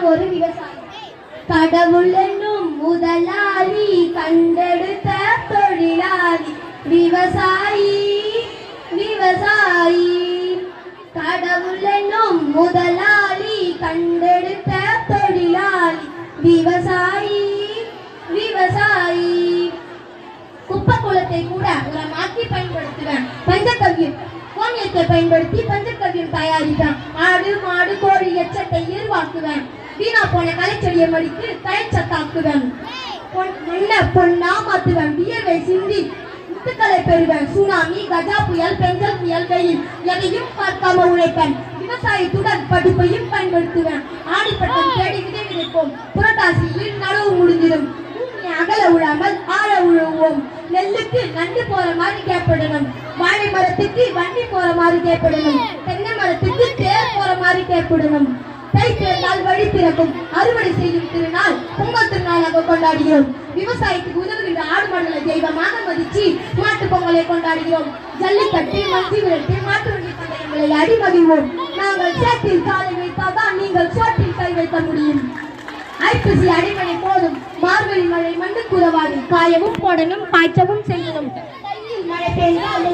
நான் ஒரு விவசாயி. கடவுள் என்னும் முதலாளி கண்டெடுத்த தொழிலாளி விவசாயி விவசாயி. கடவுள் என்னும் முதலாளி கண்டெடுத்த தொழிலாளி விவசாயி விவசாயி. குப்பை குளத்தை கூட உரமாக்கி பயன்படுத்துவேன். பஞ்சகவ்யம் கோமியத்தை பயன்படுத்தி பஞ்சகவ்யம் தயாரிப்பேன். ஆடு மாடு கோழி எச்சத்தை உருவாக்குவேன். வீணா போன கலைச்செடியை மடித்து கலைச்சத்தாக்குவேன். பொன்னா மாத்துவேன். வியர்வை சிந்தி முத்துக்களை பெறுவேன். சுனாமி கஜா புயல் பெஞ்சல் புயல் வெயில் எதையும் பார்க்காம உழைப்பேன். விவசாயத்துடன் படிப்பையும் பயன்படுத்துவேன். ஆடிப்பட்டம் தேடி விதை விதைப்போம். புரட்டாசியில் நடவு முடிஞ்சிடும். அகல உழாமல் ஆழ உழுவோம். நெல்லுக்கு நண்டு போற மாதிரி கேட்படணும். வாழை மரத்துக்கு வண்டி போற மாதிரி கேட்படணும். தென்னை மரத்துக்கு தேர் போற மாதிரி கேட்படணும். தை பிறந்தால் வழி பிறக்கும். அறுவடை செய்யும் திருநாள் பொங்கல் திருநாளாக கொண்டாடுகிறோம். விவசாயத்துக்கு உதவுகின்ற ஆடு மாடுகளை தெய்வமாக மதிச்சு மாட்டு பொங்கலை கொண்டாடுகிறோம். ஜல்லிக்கட்டு மஞ்சி விரட்டு மாட்டு வண்டி பந்தயங்களை அடிமகிழ்வோம். நாங்கள் சேற்றில் காலை வைத்தால்தான் நீங்கள் சோற்றில் கை வைக்க முடியும். ஐப்பசி அடிமழை போதும். மார்கழி மழை மண்ணு குறவாது. காயவும் போடணும் காய்ச்சவும் செய்யணும். மழை பெய்தால்